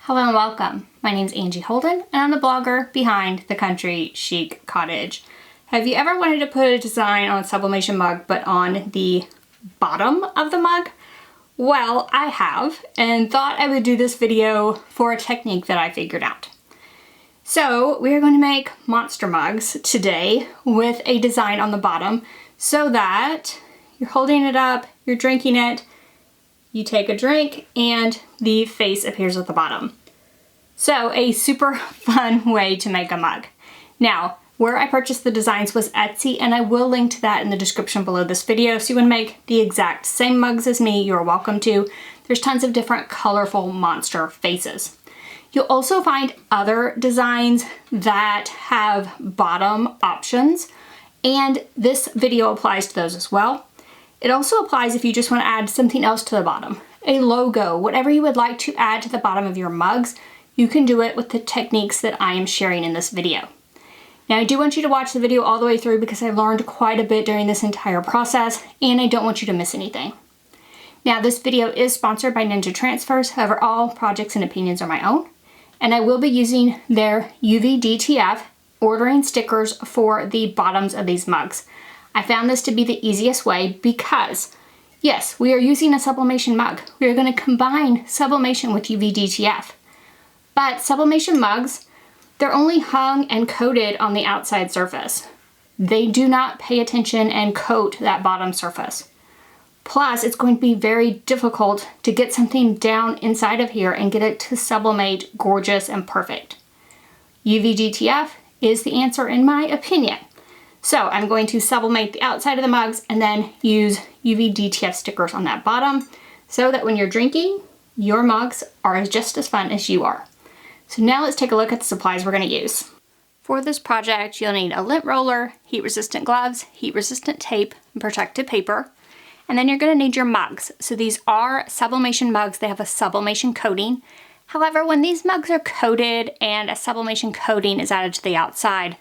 Hello and welcome. My name's Angie Holden and I'm the blogger behind The Country Chic Cottage. Have you ever wanted to put a design on a sublimation mug but on the bottom of the mug? Well, I have and thought I would do this video for a technique that I figured out. So we are going to make monster mugs today with a design on the bottom so that you're holding it up, you're drinking it, you take a drink, and the face appears at the bottom. So a super fun way to make a mug. Now, where I purchased the designs was Etsy, and I will link to that in the description below this video. So you want to make the exact same mugs as me, you're welcome to. There's tons of different colorful monster faces. You'll also find other designs that have bottom options, and this video applies to those as well. It also applies if you just want to add something else to the bottom, a logo, whatever you would like to add to the bottom of your mugs, you can do it with the techniques that I am sharing in this video. Now I do want you to watch the video all the way through because I learned quite a bit during this entire process and I don't want you to miss anything. Now this video is sponsored by Ninja Transfers, however all projects and opinions are my own, and I will be using their UV DTF ordering stickers for the bottoms of these mugs. I found this to be the easiest way because, yes, we are using a sublimation mug. We are going to combine sublimation with UV DTF. But sublimation mugs, they're only hung and coated on the outside surface. They do not pay attention and coat that bottom surface. Plus, it's going to be very difficult to get something down inside of here and get it to sublimate gorgeous and perfect. UV DTF is the answer in my opinion. So I'm going to sublimate the outside of the mugs and then use UV DTF stickers on that bottom so that when you're drinking, your mugs are just as fun as you are. So now let's take a look at the supplies we're going to use. For this project, you'll need a lint roller, heat-resistant gloves, heat-resistant tape, and protective paper. And then you're going to need your mugs. So these are sublimation mugs. They have a sublimation coating. However, when these mugs are coated and a sublimation coating is added to the outside,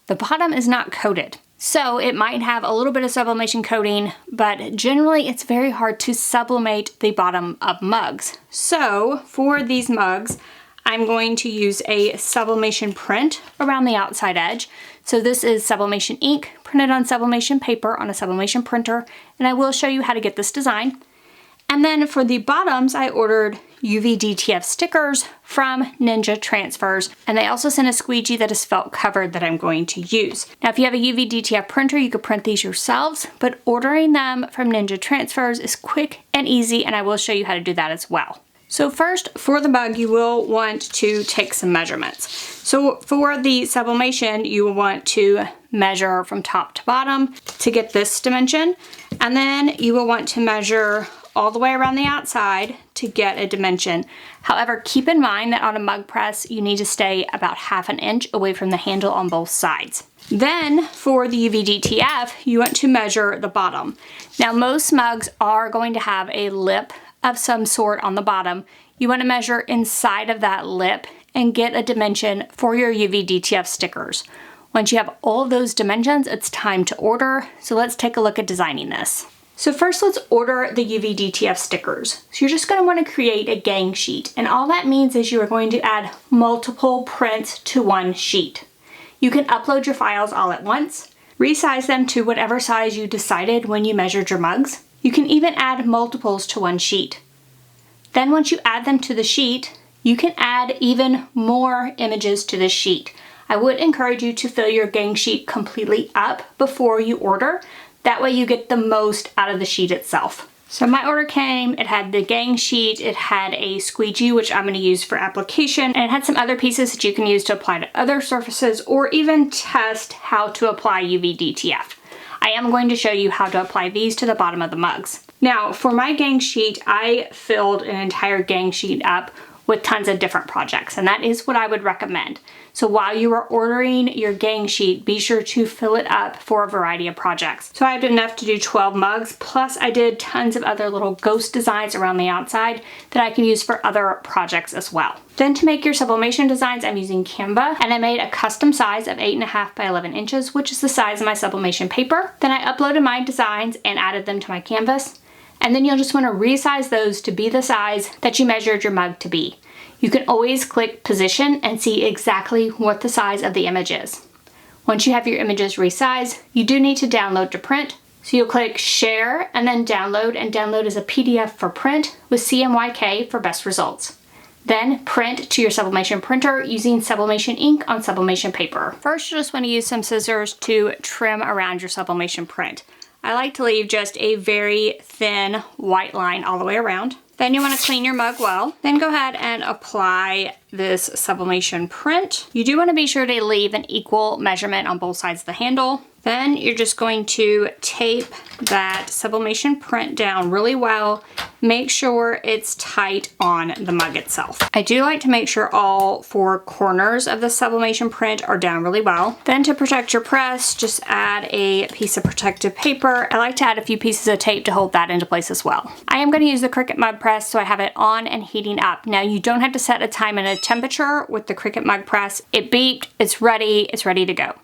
the bottom is not coated. So it might have a little bit of sublimation coating, but generally it's very hard to sublimate the bottom of mugs. So for these mugs, I'm going to use a sublimation print around the outside edge. So this is sublimation ink printed on sublimation paper on a sublimation printer, and I will show you how to get this design. And then for the bottoms, I ordered UV DTF stickers from Ninja Transfers, and they also sent a squeegee that is felt covered that I'm going to use. Now, if you have a UV DTF printer, you could print these yourselves, but ordering them from Ninja Transfers is quick and easy, and I will show you how to do that as well. So first, for the mug, you will want to take some measurements. So for the sublimation, you will want to measure from top to bottom to get this dimension, and then you will want to measure all the way around the outside to get a dimension. However, keep in mind that on a mug press, you need to stay about ½ an inch away from the handle on both sides. Then for the UV DTF, you want to measure the bottom. Now most mugs are going to have a lip of some sort on the bottom. You want to measure inside of that lip and get a dimension for your UV DTF stickers. Once you have all of those dimensions, it's time to order. So let's take a look at designing this. So first let's order the UV DTF stickers. So you're just going to want to create a gang sheet, and all that means is you are going to add multiple prints to one sheet. You can upload your files all at once, resize them to whatever size you decided when you measured your mugs. You can even add multiples to one sheet. Then once you add them to the sheet, you can add even more images to the sheet. I would encourage you to fill your gang sheet completely up before you order. That way you get the most out of the sheet itself. So my order came, it had the gang sheet, it had a squeegee, which I'm going to use for application, and it had some other pieces that you can use to apply to other surfaces or even test how to apply UV DTF. I am going to show you how to apply these to the bottom of the mugs. Now for my gang sheet, I filled an entire gang sheet up with tons of different projects, and that is what I would recommend. So while you are ordering your gang sheet, be sure to fill it up for a variety of projects. So I have enough to do 12 mugs, plus I did tons of other little ghost designs around the outside that I can use for other projects as well. Then to make your sublimation designs, I'm using Canva, and I made a custom size of 8.5 by 11 inches, which is the size of my sublimation paper. Then I uploaded my designs and added them to my canvas. And then you'll just want to resize those to be the size that you measured your mug to be. You can always click position and see exactly what the size of the image is. Once you have your images resized, you do need to download to print. So you'll click share and then download, and download as a PDF for print with CMYK for best results. Then print to your sublimation printer using sublimation ink on sublimation paper. First, you'll just want to use some scissors to trim around your sublimation print. I like to leave just a very thin white line all the way around. Then you want to clean your mug well. Then go ahead and apply this sublimation print. You do want to be sure to leave an equal measurement on both sides of the handle. Then you're just going to tape that sublimation print down really well. Make sure it's tight on the mug itself. I do like to make sure all 4 corners of the sublimation print are down really well. Then to protect your press, just add a piece of protective paper. I like to add a few pieces of tape to hold that into place as well. I am going to use the Cricut mug press, so I have it on and heating up. Now you don't have to set a time and a temperature with the Cricut mug press. It beeped, it's ready to go.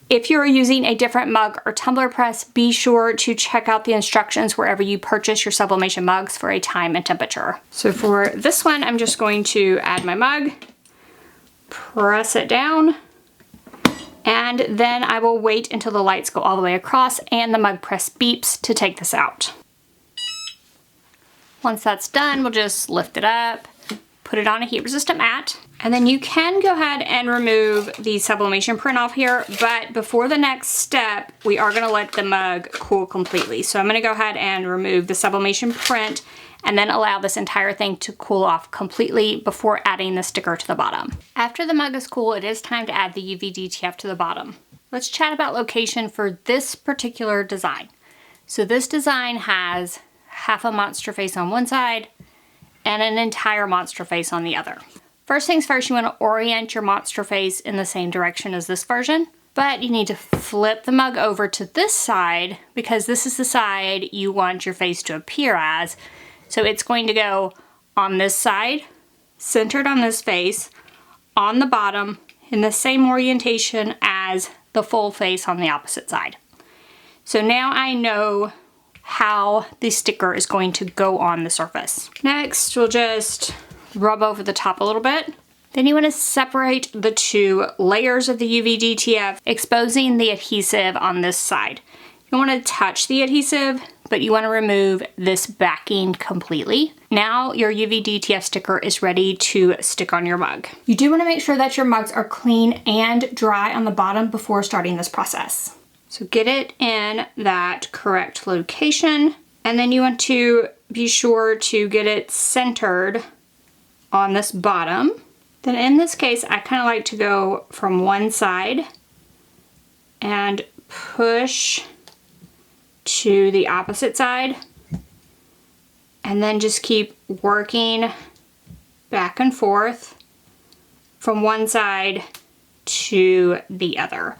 If you're using a different mug or tumbler press, be sure to check out the instructions wherever you purchase your sublimation mugs for a time and temperature. So for this one, I'm just going to add my mug, press it down, and then I will wait until the lights go all the way across and the mug press beeps to take this out. Once that's done, we'll just lift it up, put it on a heat resistant mat, and then you can go ahead and remove the sublimation print off here, but before the next step, we are gonna let the mug cool completely. So I'm gonna go ahead and remove the sublimation print and then allow this entire thing to cool off completely before adding the sticker to the bottom. After the mug is cool, it is time to add the UV DTF to the bottom. Let's chat about location for this particular design. So this design has half a monster face on one side and an entire monster face on the other. First things first, you want to orient your monster face in the same direction as this version, but you need to flip the mug over to this side because this is the side you want your face to appear as. So it's going to go on this side, centered on this face, on the bottom, in the same orientation as the full face on the opposite side. So now I know how the sticker is going to go on the surface. Next, we'll just rub over the top a little bit. Then you want to separate the 2 layers of the UV DTF, exposing the adhesive on this side. You don't want to touch the adhesive, but you want to remove this backing completely. Now your UV DTF sticker is ready to stick on your mug. You do want to make sure that your mugs are clean and dry on the bottom before starting this process. So get it in that correct location, and then you want to be sure to get it centered on this bottom. Then in this case, I kind of like to go from one side and push to the opposite side, and then just keep working back and forth from one side to the other.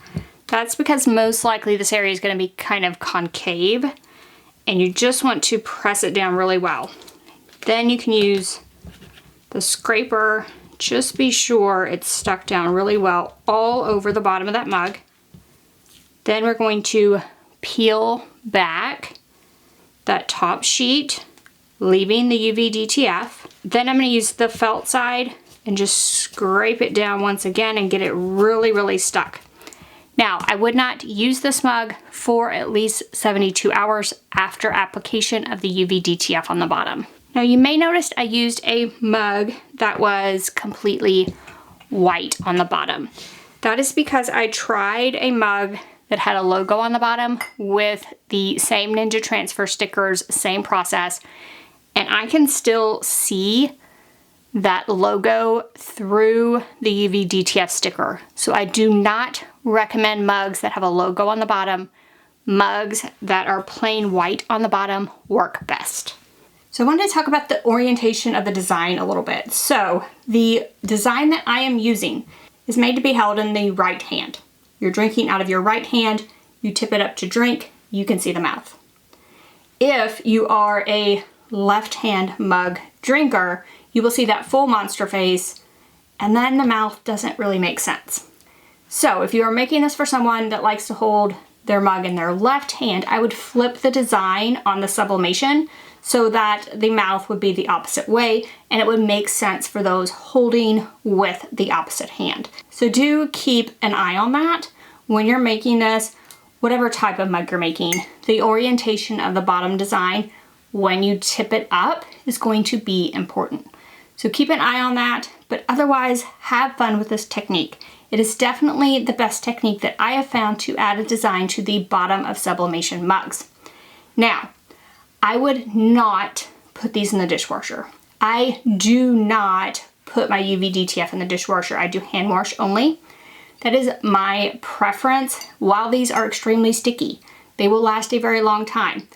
That's because most likely this area is going to be kind of concave, and you just want to press it down really well. Then you can use the scraper. Just be sure it's stuck down really well all over the bottom of that mug. Then we're going to peel back that top sheet, leaving the UV DTF. Then I'm going to use the felt side and just scrape it down once again and get it really stuck. Now, I would not use this mug for at least 72 hours after application of the UV DTF on the bottom. Now you may notice I used a mug that was completely white on the bottom. That is because I tried a mug that had a logo on the bottom with the same Ninja Transfer stickers, same process, and I can still see that logo through the UV DTF sticker. So I do not recommend mugs that have a logo on the bottom. Mugs that are plain white on the bottom work best. So I wanted to talk about the orientation of the design a little bit. So the design that I am using is made to be held in the right hand. You're drinking out of your right hand, you tip it up to drink, you can see the mouth. If you are a left hand mug drinker, you will see that full monster face, and then the mouth doesn't really make sense. So if you are making this for someone that likes to hold their mug in their left hand, I would flip the design on the sublimation so that the mouth would be the opposite way and it would make sense for those holding with the opposite hand. So do keep an eye on that when you're making this, whatever type of mug you're making. The orientation of the bottom design when you tip it up is going to be important. So keep an eye on that, but otherwise have fun with this technique. It is definitely the best technique that I have found to add a design to the bottom of sublimation mugs. Now, I would not put these in the dishwasher. I do not put my UV DTF in the dishwasher. I do hand wash only. That is my preference. While these are extremely sticky, they will last a very long time.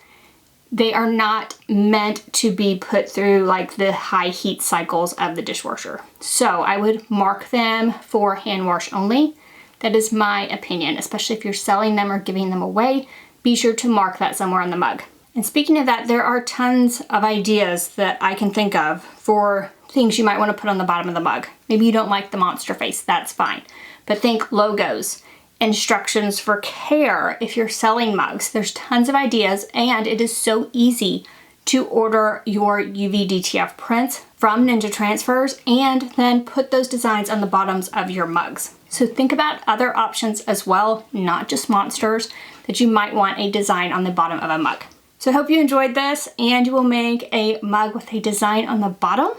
They are not meant to be put through like the high heat cycles of the dishwasher. So I would mark them for hand wash only. That is my opinion, especially if you're selling them or giving them away. Be sure to mark that somewhere on the mug. And speaking of that, there are tons of ideas that I can think of for things you might want to put on the bottom of the mug. Maybe you don't like the monster face, that's fine. But think logos, instructions for care if you're selling mugs. There's tons of ideas, and it is so easy to order your UV DTF prints from Ninja Transfers and then put those designs on the bottoms of your mugs. So think about other options as well, not just monsters, that you might want a design on the bottom of a mug. So I hope you enjoyed this and you will make a mug with a design on the bottom.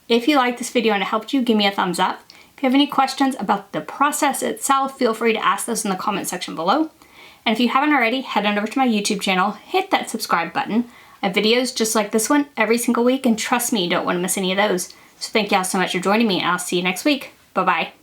If you liked this video and it helped you, give me a thumbs up. If you have any questions about the process itself, feel free to ask those in the comment section below. And if you haven't already, head on over to my YouTube channel, hit that subscribe button. I have videos just like this one every single week, and trust me, you don't want to miss any of those. So thank you all so much for joining me, and I'll see you next week. Bye-bye.